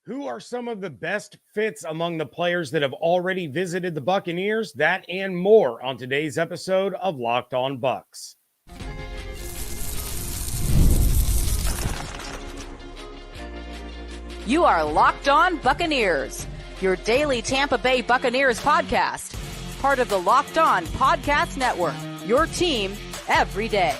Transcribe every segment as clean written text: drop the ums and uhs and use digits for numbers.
Who are some of the best fits among the players that have already visited the Buccaneers? That and more on today's episode of Locked On Bucs. You are Locked On Buccaneers, your daily Tampa Bay Buccaneers podcast. Part of the Locked On Podcast Network, your team every day.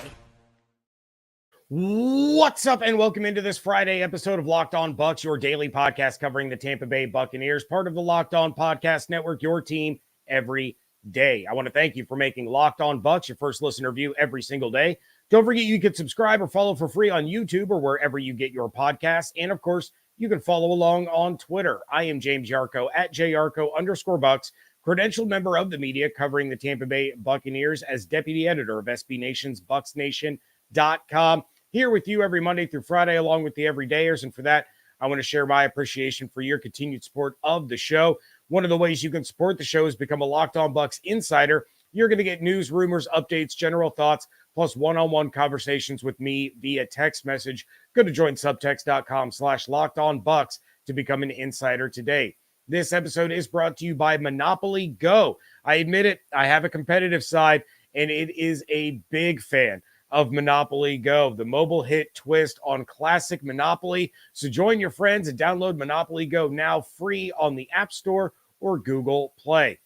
What's up, and welcome into this Friday episode of Locked On Bucs, your daily podcast covering the Tampa Bay Buccaneers, part of the Locked On Podcast Network, your team every day. I want to thank you for making Locked On Bucs your first listener view every single day. Don't forget you can subscribe or follow for free on YouTube or wherever you get your podcasts. And of course, you can follow along on Twitter. I am James Yarcho at JYarcho_Bucs, credentialed member of the media covering the Tampa Bay Buccaneers as deputy editor of SB Nation's BucsNation.com. Here with you every Monday through Friday, along with the everydayers. And for that, I want to share my appreciation for your continued support of the show. One of the ways you can support the show is become a Locked On Bucs insider. You're going to get news, rumors, updates, general thoughts, plus one-on-one conversations with me via text message. Go to joinsubtext.com/LockedOnBucs to become an insider today. This episode is brought to you by Monopoly Go. I admit it, I have a competitive side, and it is a big fan of Monopoly Go, the mobile hit twist on classic Monopoly. So join your friends and download Monopoly Go now free on the App Store or Google Play.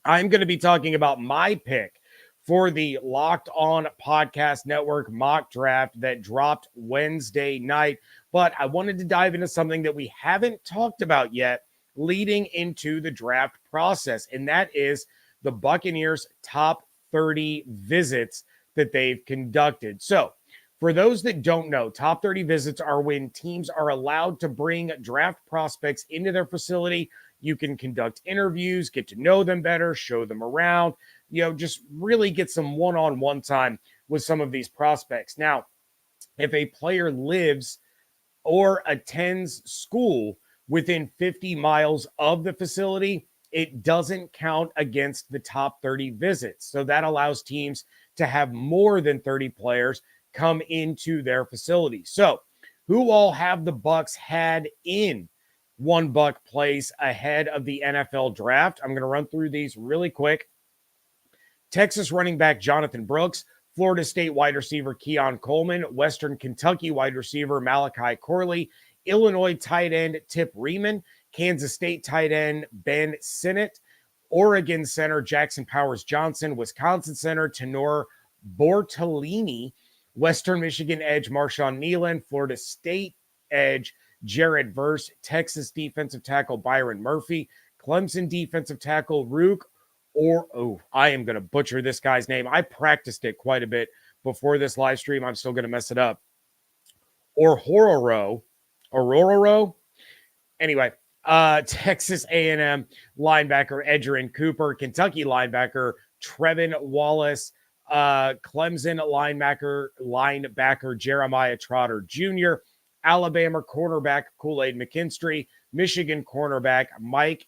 I'm going to be talking about my pick for the Locked On Podcast Network mock draft that dropped Wednesday night. But I wanted to dive into something that we haven't talked about yet leading into the draft process, and that is the Buccaneers' top 30 visits that they've conducted. So for those that don't know, top 30 visits are when teams are allowed to bring draft prospects into their facility. You can conduct interviews, get to know them better, show them around, just really get some one-on-one time with some of these prospects. Now, if a player lives or attends school within 50 miles of the facility, it doesn't count against the top 30 visits. So that allows teams to have more than 30 players come into their facility. So who all have the Bucs had in One Buck Place ahead of the NFL draft? I'm going to run through these really quick. Texas running back Jonathan Brooks, Florida State wide receiver Keon Coleman, Western Kentucky wide receiver Malachi Corley, Illinois tight end Tip Riemann, Kansas State tight end Ben Sinnott, Oregon center Jackson Powers Johnson, Wisconsin center Tenor Bortolini, Western Michigan edge Marshawn Nealon, Florida State edge Jared Verse, Texas defensive tackle Byron Murphy, Clemson defensive tackle Rook, I am going to butcher this guy's name. I practiced it quite a bit before this live stream. I'm still going to mess it up. Orhororo. Anyway, Texas A&M linebacker Edgerrin Cooper, Kentucky linebacker Trevin Wallace, Clemson linebacker Jeremiah Trotter Jr., Alabama cornerback Kool-Aid McKinstry, Michigan cornerback Mike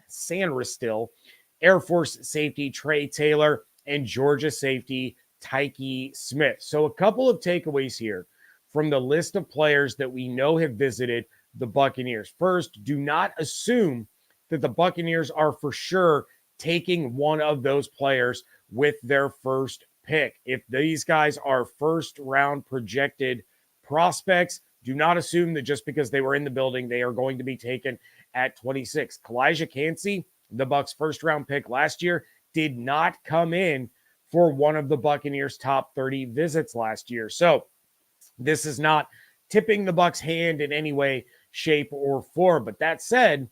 Sanristil, Air Force safety Trey Taylor, and Georgia safety Tyke Smith. So a couple of takeaways here from the list of players that we know have visited the Buccaneers. First, do not assume that the Buccaneers are for sure taking one of those players with their first pick. If these guys are first round projected prospects, do not assume that just because they were in the building, they are going to be taken at 26. Kalijah Kancey, the Bucs' first round pick last year, did not come in for one of the Buccaneers' top 30 visits last year. So this is not tipping the Bucs' hand in any way, shape, or form. But that said,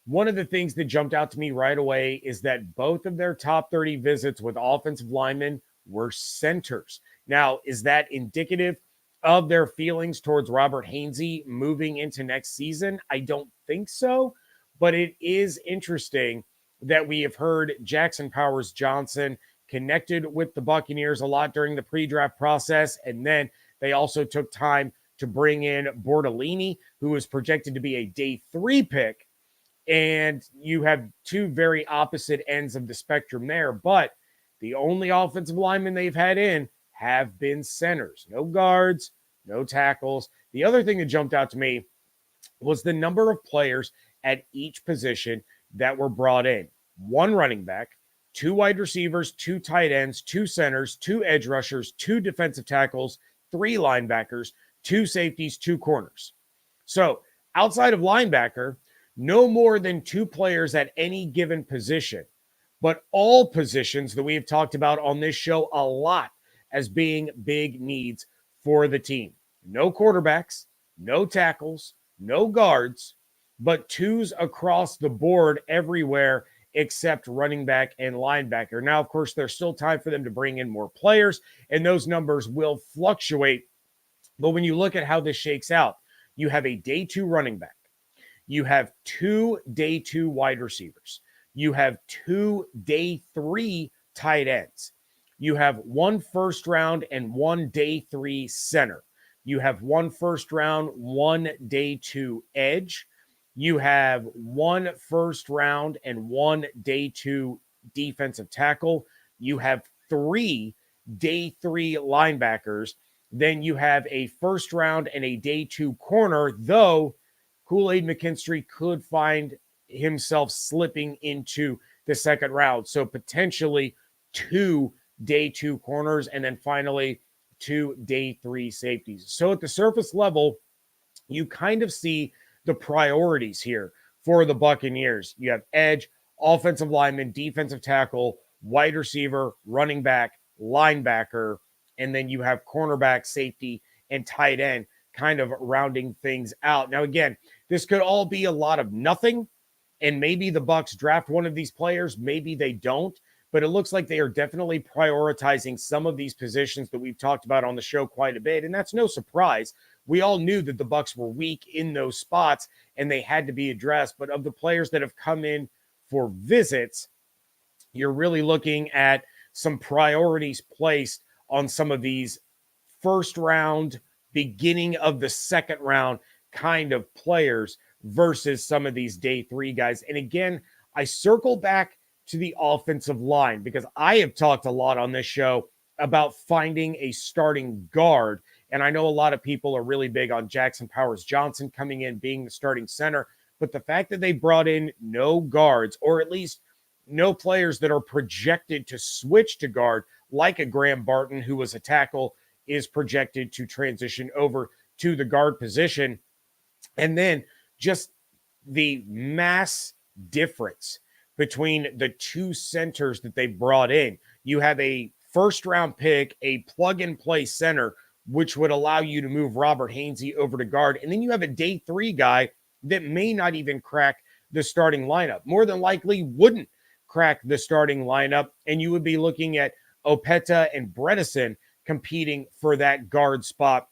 one of the things that jumped out to me right away is that both of their top 30 visits with offensive linemen were centers. Now, is that indicative of their feelings towards Robert Hainsey moving into next season? I don't think so, but it is interesting that we have heard Jackson Powers Johnson connected with the Buccaneers a lot during the pre-draft process, and then they also took time to bring in Bortolini, who was projected to be a day 3 pick. And you have two very opposite ends of the spectrum there. But the only offensive linemen they've had in have been centers. No guards, no tackles. The other thing that jumped out to me was the number of players at each position that were brought in. 1 running back, 2 wide receivers, 2 tight ends, 2 centers, 2 edge rushers, 2 defensive tackles, 3 linebackers, 2 safeties, 2 corners. So outside of linebacker, no more than 2 players at any given position. But all positions that we have talked about on this show a lot as being big needs for the team. No quarterbacks, no tackles, no guards, but 2s across the board everywhere except running back and linebacker. Now, of course, there's still time for them to bring in more players, and those numbers will fluctuate. But when you look at how this shakes out, you have a day 2 running back. You have 2 day 2 wide receivers. You have 2 day 3 tight ends. You have 1 first round and 1 day 3 center. You have 1 first round, 1 day 2 edge. You have 1 first round and 1 day 2 defensive tackle. You have 3 day 3 linebackers. Then you have a first round and a day 2 corner, though Kool-Aid McKinstry could find himself slipping into the second round. So potentially 2 day 2 corners, and then finally 2 day 3 safeties. So at the surface level, you kind of see the priorities here for the Buccaneers. You have edge, offensive lineman, defensive tackle, wide receiver, running back, linebacker, and then you have cornerback, safety, and tight end kind of rounding things out. Now, again, this could all be a lot of nothing, and maybe the Bucs draft one of these players, maybe they don't, but it looks like they are definitely prioritizing some of these positions that we've talked about on the show quite a bit, and that's no surprise. We all knew that the Bucs were weak in those spots, and they had to be addressed, but of the players that have come in for visits, you're really looking at some priorities placed on some of these first round, beginning of the second round kind of players versus some of these day 3 guys. And again, I circle back to the offensive line because I have talked a lot on this show about finding a starting guard. And I know a lot of people are really big on Jackson Powers Johnson coming in, being the starting center. But the fact that they brought in no guards, or at least no players that are projected to switch to guard, like a Graham Barton, who was a tackle, is projected to transition over to the guard position. And then just the mass difference between the 2 centers that they brought in. You have a first round pick, a plug and play center, which would allow you to move Robert Hainsey over to guard. And then you have a day 3 guy that may not even crack the starting lineup, more than likely wouldn't crack the starting lineup. And you would be looking at Opeta and Bredesen competing for that guard spot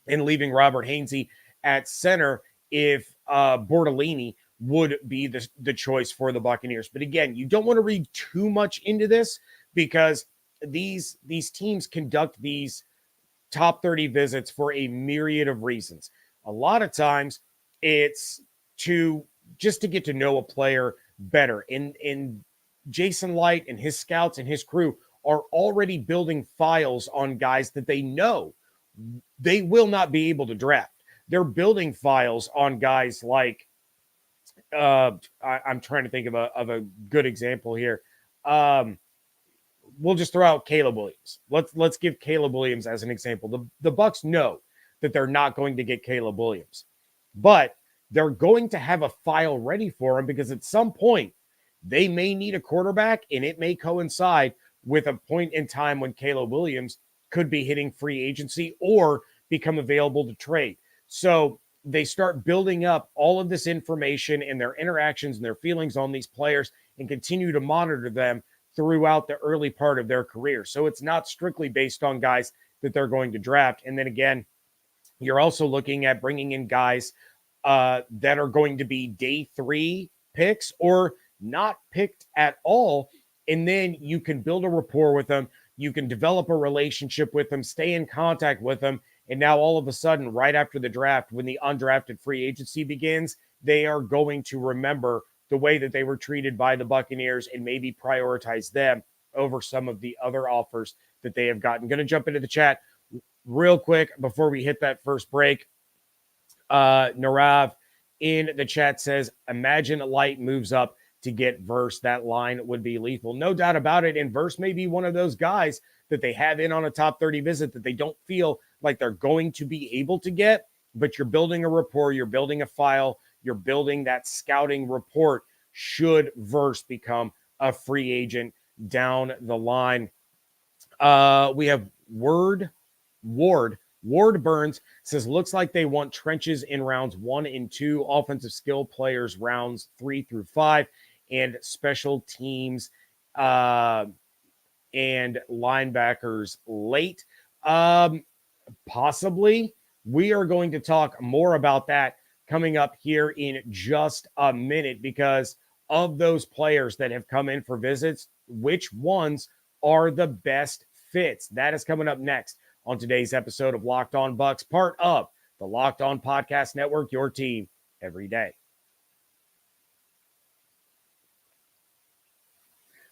and leaving Robert Hainsey at center if Bortolini would be the choice for the Buccaneers. But again, you don't want to read too much into this because these teams conduct these top 30 visits for a myriad of reasons. A lot of times it's just to get to know a player better. And Jason Light and his scouts and his crew are already building files on guys that they know they will not be able to draft. They're building files on guys like I'm trying to think of a good example here. We'll just throw out Caleb Williams. Let's give Caleb Williams as an example. The Bucs know that they're not going to get Caleb Williams, but they're going to have a file ready for him because at some point they may need a quarterback, and it may coincide with a point in time when Caleb Williams could be hitting free agency or become available to trade. So they start building up all of this information and their interactions and their feelings on these players and continue to monitor them throughout the early part of their career. So it's not strictly based on guys that they're going to draft. And then again, you're also looking at bringing in guys that are going to be day 3 picks or not picked at all. And then you can build a rapport with them. You can develop a relationship with them, stay in contact with them. And now all of a sudden, right after the draft, when the undrafted free agency begins, they are going to remember the way that they were treated by the Buccaneers and maybe prioritize them over some of the other offers that they have gotten. Going to jump into the chat real quick before we hit that first break. Narav in the chat says, imagine Light moves up to get Verse. That line would be lethal. No doubt about it. And Verse may be one of those guys that they have in on a top 30 visit that they don't feel like they're going to be able to get, but you're building a rapport, you're building a file, you're building that scouting report should Verse become a free agent down the line. We have Ward Burns says, looks like they want trenches in rounds 1 and 2, offensive skill players rounds 3 through 5, and special teams and linebackers late. Possibly. We are going to talk more about that coming up here in just a minute, because of those players that have come in for visits, which ones are the best fits? That is coming up next on today's episode of Locked On Bucs, part of the Locked On Podcast Network, your team every day.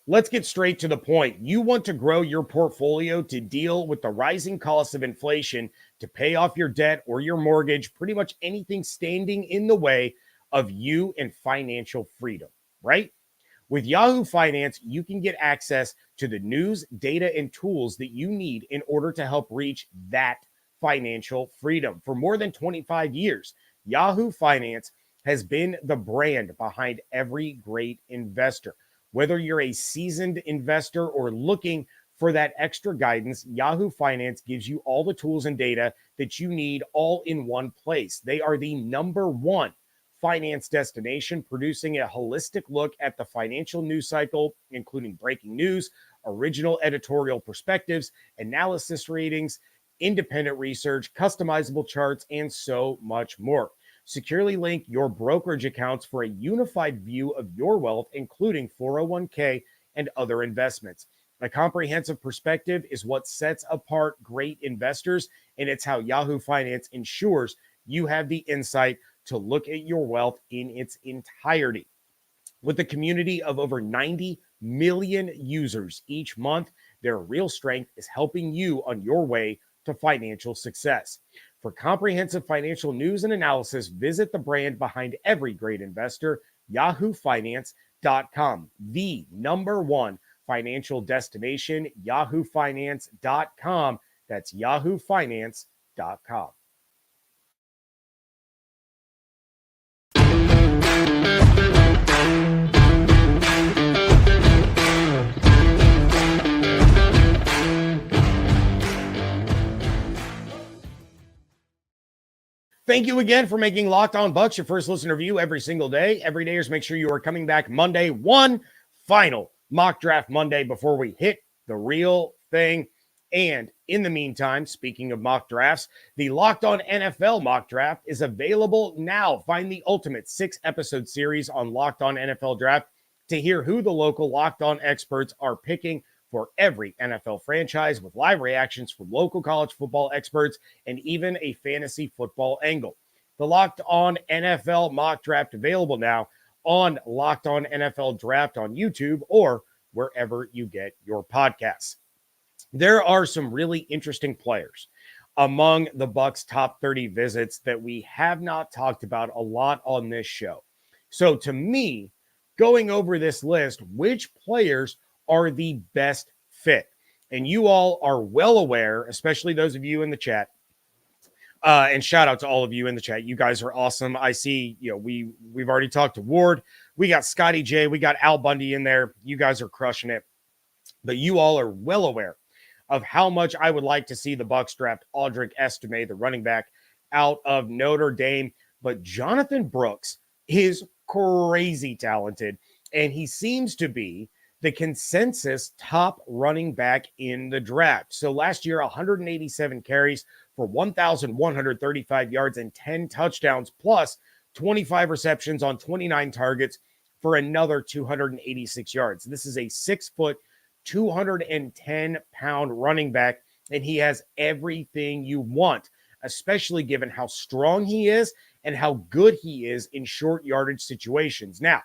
Let's get straight to the point. You want to grow your portfolio to deal with the rising costs of inflation, to pay off your debt or your mortgage, pretty much anything standing in the way of you and financial freedom, right? With Yahoo Finance, you can get access to the news, data, and tools that you need in order to help reach that financial freedom. For more than 25 years, Yahoo Finance has been the brand behind every great investor. Whether you're a seasoned investor or looking for that extra guidance, Yahoo Finance gives you all the tools and data that you need all in one place. They are the #1 finance destination, producing a holistic look at the financial news cycle, including breaking news, original editorial perspectives, analysis ratings, independent research, customizable charts, and so much more. Securely link your brokerage accounts for a unified view of your wealth, including 401k and other investments. A comprehensive perspective is what sets apart great investors, and it's how Yahoo Finance ensures you have the insight to look at your wealth in its entirety. With a community of over 90 million users each month, their real strength is helping you on your way to financial success. For comprehensive financial news and analysis, visit the brand behind every great investor, yahoofinance.com. The #1 financial destination, yahoofinance.com. That's yahoofinance.com. Thank you again for making Locked On Bucs your first listener view every single day. Everydayers, make sure you are coming back Monday, one final mock draft Monday before we hit the real thing. And in the meantime, speaking of mock drafts, the Locked On NFL mock draft is available now. Find the ultimate 6-episode series on Locked On NFL Draft to hear who the local Locked On experts are picking for every NFL franchise, with live reactions from local college football experts and even a fantasy football angle. The Locked On NFL mock draft available now on Locked On NFL Draft on YouTube or wherever you get your podcasts. There are some really interesting players among the Bucs' top 30 visits that we have not talked about a lot on this show. So to me, going over this list, which players are the best fit? And you all are well aware, especially those of you in the chat, and shout out to all of you in the chat. You guys are awesome. I see, we've already talked to Ward. We got Scotty J. We got Al Bundy in there. You guys are crushing it. But you all are well aware of how much I would like to see the Bucs draft Audric Estime, the running back out of Notre Dame. But Jonathan Brooks is crazy talented, and he seems to be the consensus top running back in the draft. So last year, 187 carries for 1,135 yards and 10 touchdowns, plus 25 receptions on 29 targets for another 286 yards. This is a 6-foot, 210-pound running back, and he has everything you want, especially given how strong he is and how good he is in short yardage situations. Now,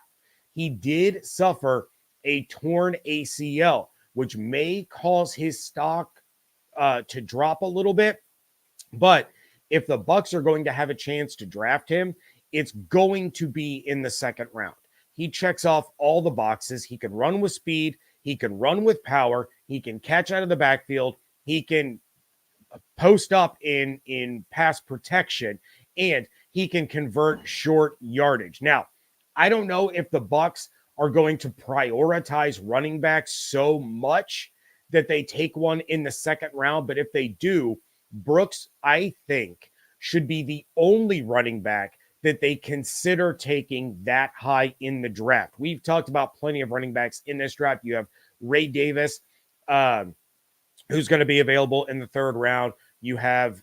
he did suffer a torn ACL, which may cause his stock to drop a little bit. But if the Bucs are going to have a chance to draft him, it's going to be in the second round. He checks off all the boxes. He can run with speed. He can run with power. He can catch out of the backfield. He can post up in pass protection, and he can convert short yardage. Now, I don't know if the Bucs are going to prioritize running backs so much that they take one in the second round, but if they do, Brooks, I think, should be the only running back that they consider taking that high in the draft. We've talked about plenty of running backs in this draft. You have Ray Davis, who's going to be available in the third round. You have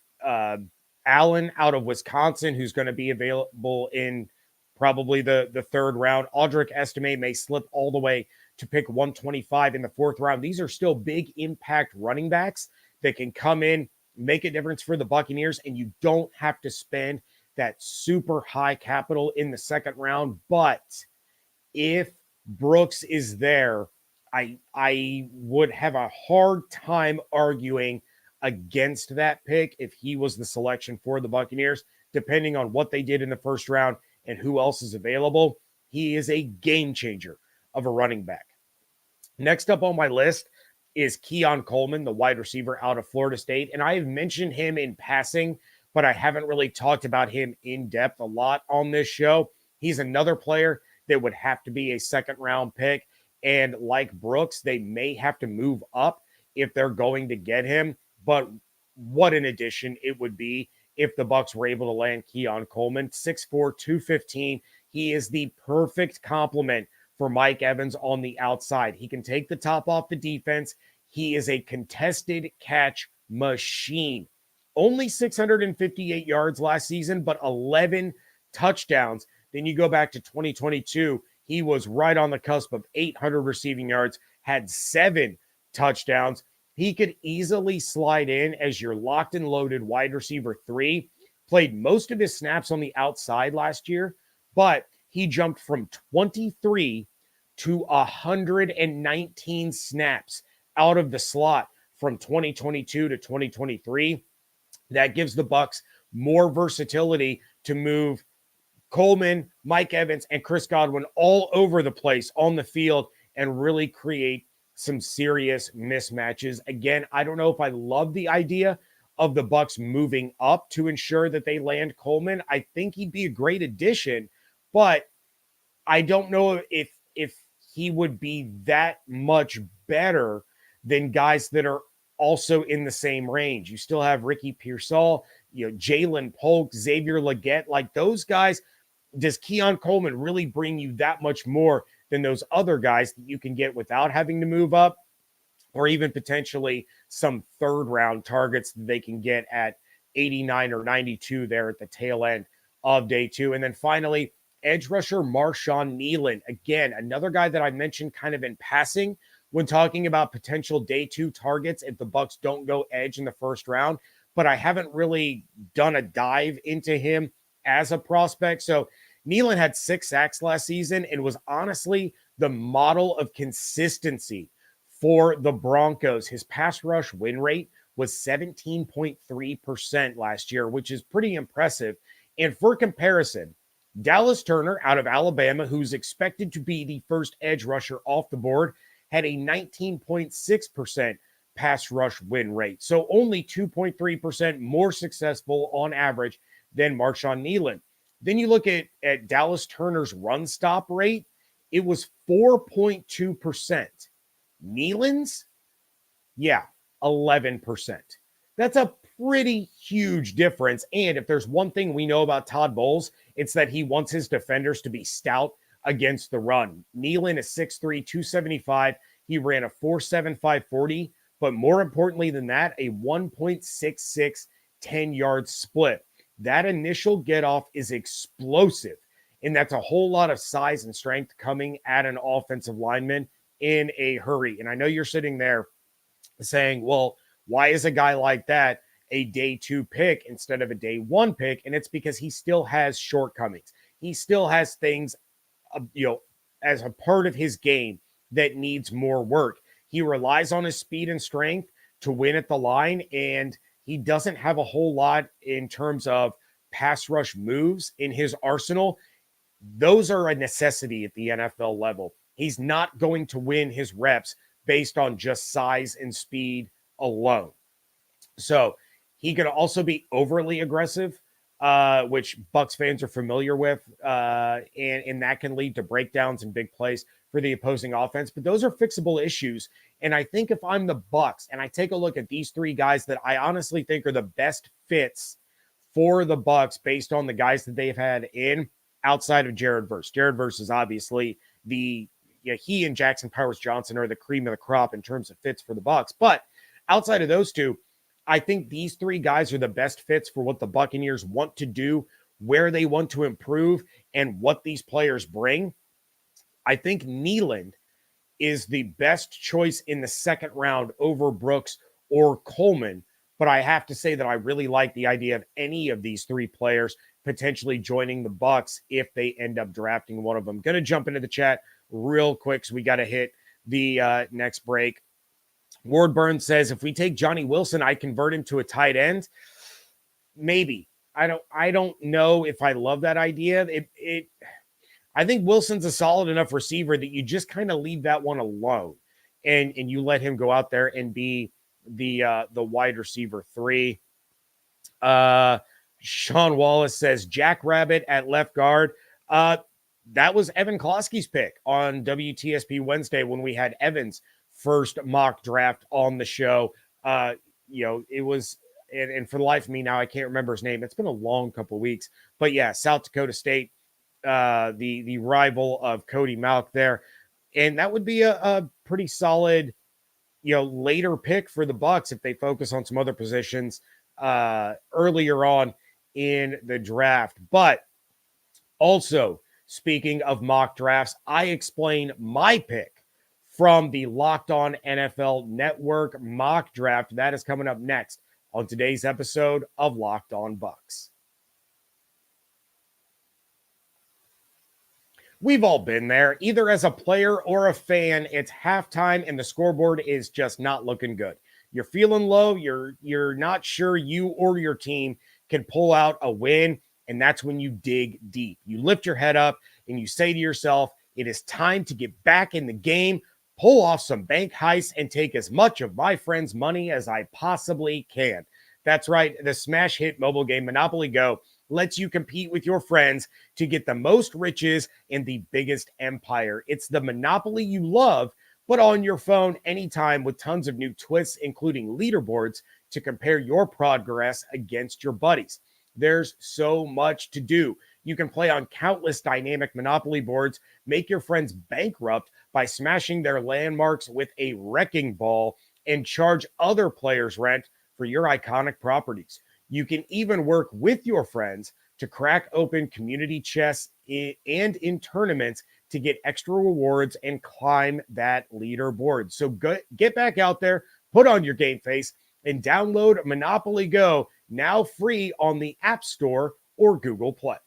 Allen out of Wisconsin, who's going to be available in probably the third round. Audric Estime may slip all the way to pick 125 in the fourth round. These are still big impact running backs that can come in, make a difference for the Buccaneers, and you don't have to spend that super high capital in the second round. But if Brooks is there, I would have a hard time arguing against that pick if he was the selection for the Buccaneers, depending on what they did in the first round and who else is available. He is a game changer of a running back. Next up on my list is Keon Coleman, the wide receiver out of Florida State. And I have mentioned him in passing, but I haven't really talked about him in depth a lot on this show. He's another player that would have to be a second round pick. And like Brooks, they may have to move up if they're going to get him. But what an addition it would be if the Bucs were able to land Keon Coleman. 6'4", 215. He is the perfect complement for Mike Evans on the outside. He can take the top off the defense. He is a contested catch machine. Only 658 yards last season, but 11 touchdowns. Then you go back to 2022. He was right on the cusp of 800 receiving yards, had 7 touchdowns. He could easily slide in as your locked and loaded wide receiver 3. Played most of his snaps on the outside last year, but he jumped from 23 to 119 snaps out of the slot from 2022 to 2023. That gives the Bucs more versatility to move Coleman, Mike Evans, and Chris Godwin all over the place on the field and really create some serious mismatches. Again, I don't know if I love the idea of the Bucs moving up to ensure that they land Coleman. I think he'd be a great addition, but I don't know if he would be that much better than guys that are also in the same range. You still have Ricky Pearsall, Jalen Polk, Xavier Legette, like those guys. Does Keon Coleman really bring you that much more than those other guys that you can get without having to move up, or even potentially some third round targets that they can get at 89 or 92 there at the tail end of day 2? And then finally, edge rusher Marshawn Kneeland. Again, another guy that I mentioned kind of in passing when talking about potential day 2 targets if the Bucs don't go edge in the first round, but I haven't really done a dive into him as a prospect. So Kneeland had 6 sacks last season and was honestly the model of consistency for the Broncos. His pass rush win rate was 17.3% last year, which is pretty impressive. And for comparison, Dallas Turner out of Alabama, who's expected to be the first edge rusher off the board, had a 19.6% pass rush win rate. So only 2.3% more successful on average than Marshawn Kneeland. Then you look at Dallas Turner's run stop rate. It was 4.2%. Kneeland's, 11%. That's a pretty huge difference. And if there's one thing we know about Todd Bowles, it's that he wants his defenders to be stout against the run. Kneeland is 6'3", 275. He ran a 4.75 40, but more importantly than that, a 1.66 10-yard split. That initial get off is explosive, and that's a whole lot of size and strength coming at an offensive lineman in a hurry. And I know you're sitting there saying, well, why is a guy like that a day 2 pick instead of a day 1 pick? And it's because he still has shortcomings. He still has things, as a part of his game that needs more work. He relies on his speed and strength to win at the line, and he doesn't have a whole lot in terms of pass rush moves in his arsenal, those are a necessity at the NFL level. He's not going to win his reps based on just size and speed alone. So he could also be overly aggressive, which Bucs fans are familiar with, and that can lead to breakdowns and big plays for the opposing offense. But those are fixable issues. And I think if I'm the Bucs and I take a look at these three guys that I honestly think are the best fits for the Bucs based on the guys that they've had in outside of Jared Verse. Jared Verse is obviously he and Jackson Powers Johnson are the cream of the crop in terms of fits for the Bucs. But outside of those two, I think these three guys are the best fits for what the Buccaneers want to do, where they want to improve, and what these players bring. I think Nealand is the best choice in the second round over Brooks or Coleman. But I have to say that I really like the idea of any of these three players potentially joining the Bucs if they end up drafting one of them. Going to jump into the chat real quick, so we got to hit the next break. Ward Burns says, if we take Johnny Wilson, I convert him to a tight end. Maybe. I don't know if I love that idea. I think Wilson's a solid enough receiver that you just kind of leave that one alone and you let him go out there and be the wide receiver 3. Sean Wallace says Jackrabbit at left guard. That was Evan Klosky's pick on WTSP Wednesday when we had Evan's first mock draft on the show. It was, and for the life of me now, I can't remember his name. It's been a long couple of weeks, but yeah, South Dakota State, the rival of Cody Malk there. And that would be a pretty solid, later pick for the Bucs if they focus on some other positions earlier on in the draft. But also, speaking of mock drafts, I explain my pick from the Locked On NFL Network mock draft. That is coming up next on today's episode of Locked On Bucs. We've all been there, either as a player or a fan. It's halftime and the scoreboard is just not looking good. You're feeling low. You're not sure you or your team can pull out a win, and that's when you dig deep. You lift your head up and you say to yourself, it is time to get back in the game, pull off some bank heists, and take as much of my friends' money as I possibly can. That's right. The smash hit mobile game Monopoly Go lets you compete with your friends to get the most riches and the biggest empire. It's the Monopoly you love, but on your phone anytime, with tons of new twists, including leaderboards to compare your progress against your buddies. There's so much to do. You can play on countless dynamic Monopoly boards, make your friends bankrupt by smashing their landmarks with a wrecking ball, and charge other players rent for your iconic properties. You can even work with your friends to crack open community chests and in tournaments to get extra rewards and climb that leaderboard. So get back out there, put on your game face, and download Monopoly Go, now free on the App Store or Google Play.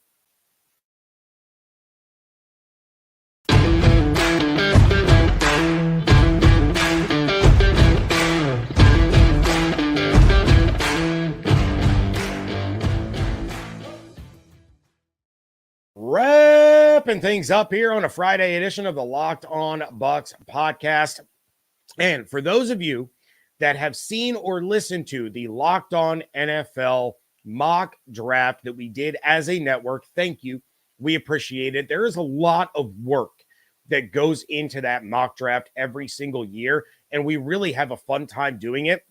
Wrapping things up here on a Friday edition of the Locked On Bucs podcast. And for those of you that have seen or listened to the Locked On NFL mock draft that we did as a network, thank you. We appreciate it. There is a lot of work that goes into that mock draft every single year, and we really have a fun time doing it.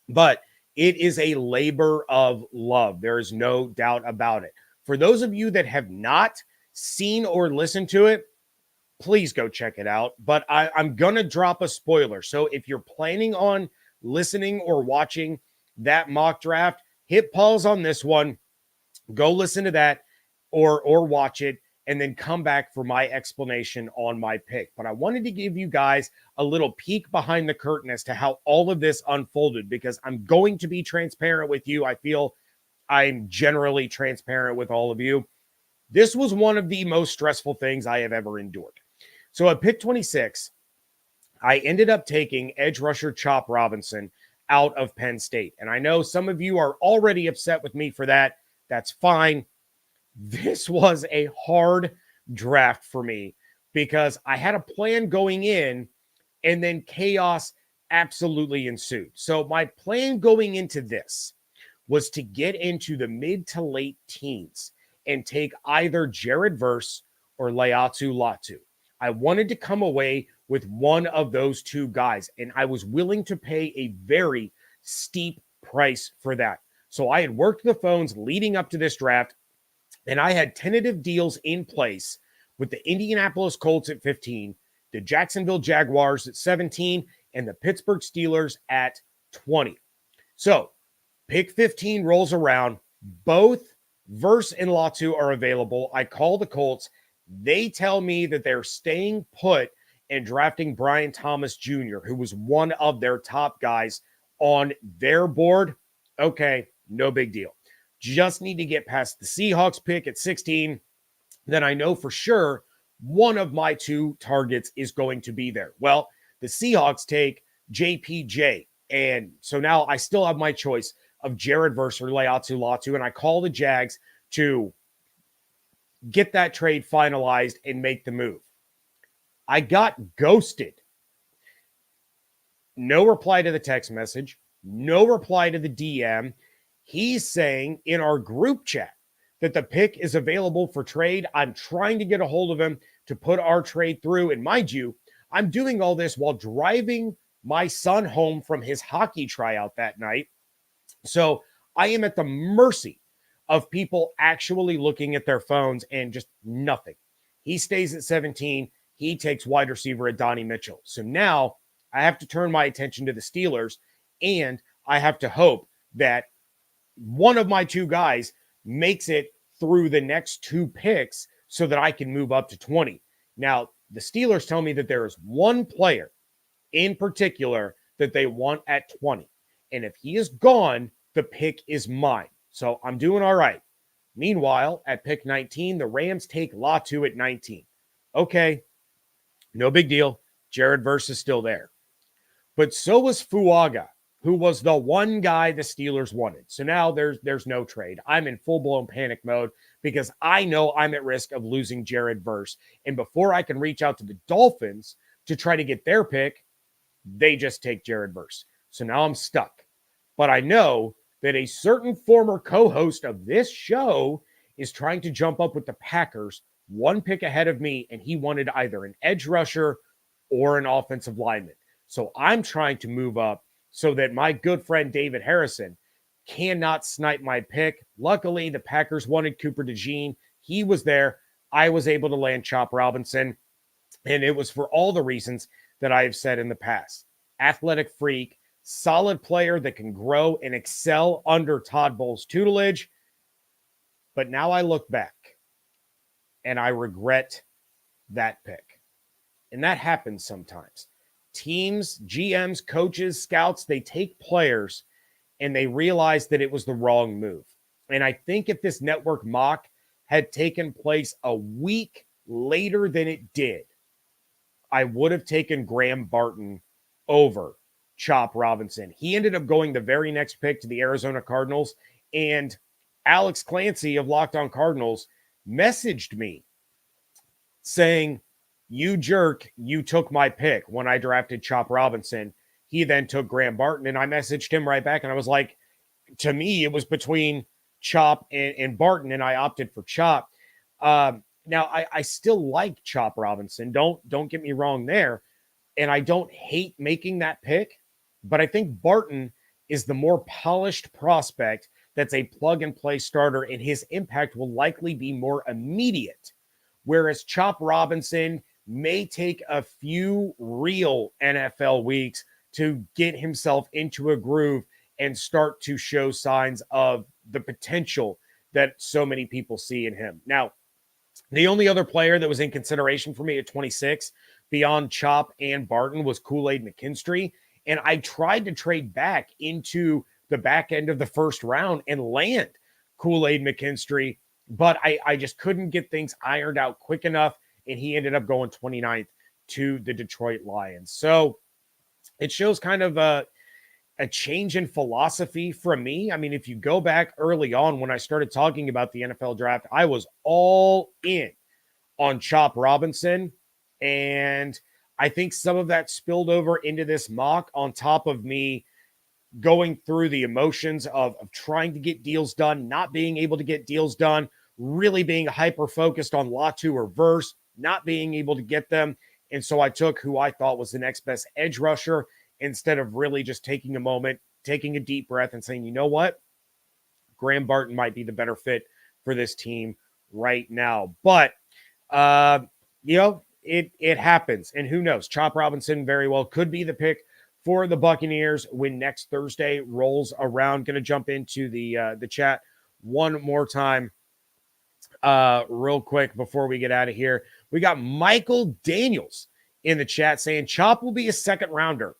But it is a labor of love. There is no doubt about it. For those of you that have not seen or listened to it, please go check it out. But I'm going to drop a spoiler. So if you're planning on listening or watching that mock draft, hit pause on this one, go listen to that or watch it, and then come back for my explanation on my pick. But I wanted to give you guys a little peek behind the curtain as to how all of this unfolded, because I'm going to be transparent with you. I feel I'm generally transparent with all of you. This was one of the most stressful things I have ever endured. So at pick 26, I ended up taking edge rusher Chop Robinson out of Penn State. And I know some of you are already upset with me for that. That's fine. This was a hard draft for me because I had a plan going in and then chaos absolutely ensued. So my plan going into this was to get into the mid to late teens and take either Jared Verse or Laiatu Latu. I wanted to come away with one of those two guys, and I was willing to pay a very steep price for that. So I had worked the phones leading up to this draft, and I had tentative deals in place with the Indianapolis Colts at 15, the Jacksonville Jaguars at 17, and the Pittsburgh Steelers at 20. So pick 15 rolls around. Both Verse and Latu are available. I call the Colts. They tell me that they're staying put and drafting Brian Thomas Jr., who was one of their top guys on their board. Okay, no big deal. Just need to get past the Seahawks pick at 16. Then I know for sure one of my two targets is going to be there. Well, the Seahawks take JPJ. And so now I still have my choice of Jared Verse or Laiatu Latu. And I call the Jags to get that trade finalized and make the move. I got ghosted. No reply to the text message. No reply to the DM. He's saying in our group chat that the pick is available for trade. I'm trying to get a hold of him to put our trade through. And mind you, I'm doing all this while driving my son home from his hockey tryout that night. So I am at the mercy of people actually looking at their phones and just nothing. He stays at 17. He takes wide receiver at Donnie Mitchell. So now I have to turn my attention to the Steelers, and I have to hope that one of my two guys makes it through the next two picks so that I can move up to 20. Now, the Steelers tell me that there is one player in particular that they want at 20. And if he is gone, the pick is mine. So I'm doing all right. Meanwhile, at pick 19, the Rams take Latu at 19. Okay, no big deal. Jared Verse is still there. But so was Fuaga, who was the one guy the Steelers wanted. So now there's no trade. I'm in full-blown panic mode because I know I'm at risk of losing Jared Verse. And before I can reach out to the Dolphins to try to get their pick, they just take Jared Verse. So now I'm stuck. But I know that a certain former co-host of this show is trying to jump up with the Packers one pick ahead of me, and he wanted either an edge rusher or an offensive lineman. So I'm trying to move up so that my good friend David Harrison cannot snipe my pick. Luckily, the Packers wanted Cooper DeJean. He was there. I was able to land Chop Robinson, and it was for all the reasons that I have said in the past. Athletic freak, solid player that can grow and excel under Todd Bowles' tutelage. But now I look back and I regret that pick. And that happens sometimes. Teams, GMs, coaches, scouts, they take players and they realize that it was the wrong move. And I think if this network mock had taken place a week later than it did, I would have taken Graham Barton over Chop Robinson. He ended up going the very next pick to the Arizona Cardinals, and Alex Clancy of Locked On Cardinals messaged me saying, "You jerk, you took my pick when I drafted Chop Robinson." He then took Graham Barton, and I messaged him right back, and I was like, to me, it was between Chop and Barton, and I opted for Chop. Now, I still like Chop Robinson. Don't get me wrong there. And I don't hate making that pick, but I think Barton is the more polished prospect that's a plug-and-play starter, and his impact will likely be more immediate. Whereas Chop Robinson may take a few real NFL weeks to get himself into a groove and start to show signs of the potential that so many people see in him. Now, the only other player that was in consideration for me at 26 beyond Chop and Barton was Kool-Aid McKinstry. And I tried to trade back into the back end of the first round and land Kool-Aid McKinstry, but I just couldn't get things ironed out quick enough. And he ended up going 29th to the Detroit Lions. So it shows kind of a change in philosophy from me. I mean, if you go back early on when I started talking about the NFL draft, I was all in on Chop Robinson. And I think some of that spilled over into this mock on top of me going through the emotions of trying to get deals done, not being able to get deals done, really being hyper focused on Latu or Verse, not being able to get them. And so I took who I thought was the next best edge rusher instead of really just taking a moment, taking a deep breath and saying, you know what? Graham Barton might be the better fit for this team right now. But, it happens. And who knows? Chop Robinson very well could be the pick for the Buccaneers when next Thursday rolls around. Going to jump into the chat one more time real quick before we get out of here. We got Michael Daniels in the chat saying Chop will be a second rounder.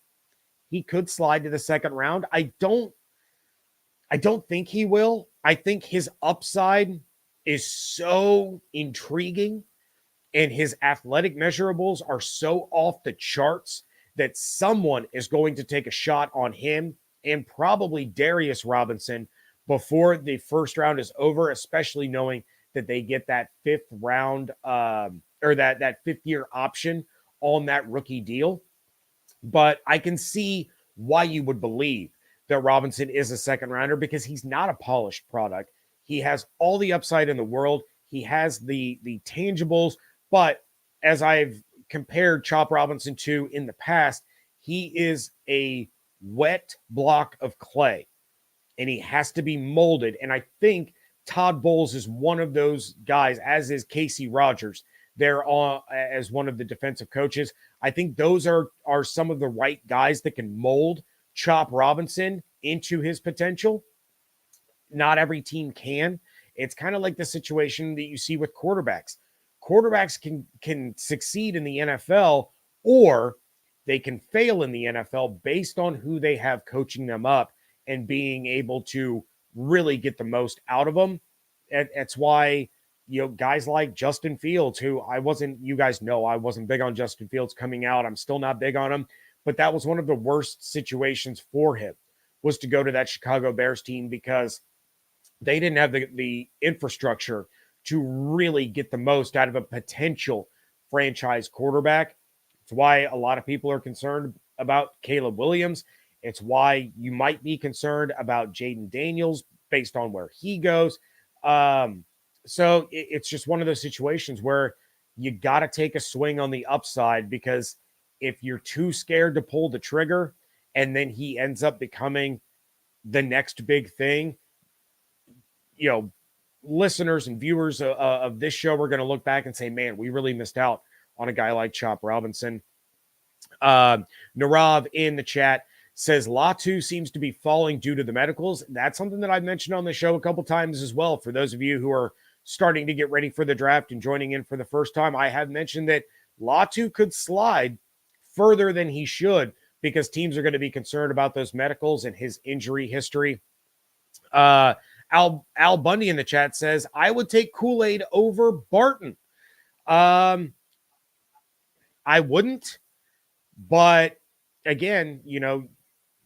He could slide to the second round. I don't think he will. I think his upside is so intriguing and his athletic measurables are so off the charts that someone is going to take a shot on him and probably Darius Robinson before the first round is over, especially knowing that they get that fifth round or that fifth year option on that rookie deal. But I can see why you would believe that Robinson is a second rounder because he's not a polished product. He has all the upside in the world. He has the tangibles, but as I've compared Chop Robinson to in the past, he is a wet block of clay and he has to be molded. And I think Todd Bowles is one of those guys, as is Casey Rogers. They're on as one of the defensive coaches. I think those are some of the right guys that can mold Chop Robinson into his potential. Not every team can. It's kind of like the situation that you see with quarterbacks. Quarterbacks can succeed in the NFL or they can fail in the NFL based on who they have coaching them up and being able to really get the most out of them. That's why, guys like Justin Fields, who you guys know I wasn't big on Justin Fields coming out. I'm still not big on him, but that was one of the worst situations for him was to go to that Chicago Bears team because they didn't have the infrastructure to really get the most out of a potential franchise quarterback. It's why a lot of people are concerned about Caleb Williams. It's why you might be concerned about Jaden Daniels based on where he goes. So it's just one of those situations where you got to take a swing on the upside because if you're too scared to pull the trigger and then he ends up becoming the next big thing, listeners and viewers of this show are going to look back and say, man, we really missed out on a guy like Chop Robinson. Narav in the chat says Latu seems to be falling due to the medicals. That's something that I've mentioned on the show a couple times as well. For those of you who are starting to get ready for the draft and joining in for the first time, I have mentioned that Latu could slide further than he should because teams are going to be concerned about those medicals and his injury history. Al Bundy in the chat says, I would take Kool-Aid over Barton. I wouldn't, but again,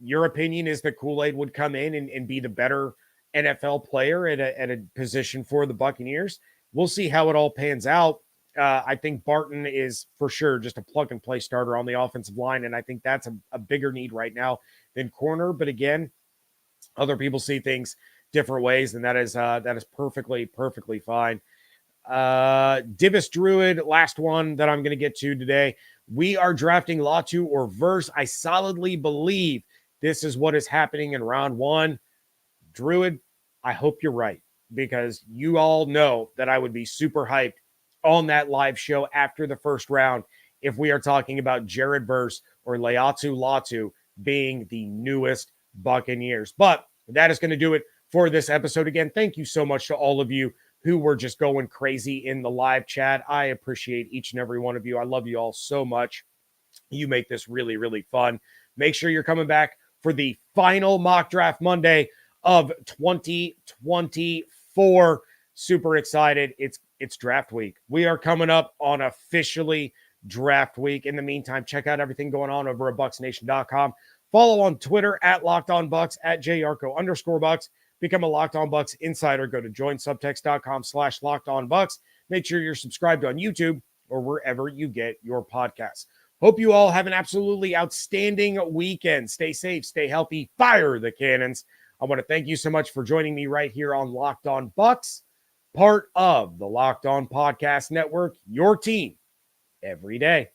your opinion is that Kool-Aid would come in and be the better NFL player at a position for the Buccaneers. We'll see how it all pans out. I think Barton is for sure just a plug and play starter on the offensive line. And I think that's a bigger need right now than corner. But again, other people see things different ways, and that is perfectly fine. Divis Druid, last one that I'm going to get to today. We are drafting Latu or Verse. I solidly believe this is what is happening in round one. Druid, I hope you're right, because you all know that I would be super hyped on that live show after the first round if we are talking about Jared Verse or Leatu Latu being the newest Buccaneers. But that is going to do it for this episode. Again, thank you so much to all of you who were just going crazy in the live chat. I appreciate each and every one of you. I love you all so much. You make this really, really fun. Make sure you're coming back for the final mock draft Monday of 2024. Super excited. It's draft week. We are coming up on officially draft week. In the meantime, check out everything going on over at BucsNation.com. Follow on Twitter at Locked On Bucs, at @Yarcho_Bucs. Become a Locked On Bucs insider. Go to joinsubtext.com/LockedOnBucs. Make sure you're subscribed on YouTube or wherever you get your podcasts. Hope you all have an absolutely outstanding weekend. Stay safe, stay healthy, fire the cannons. I want to thank you so much for joining me right here on Locked On Bucs, part of the Locked On Podcast Network, your team every day.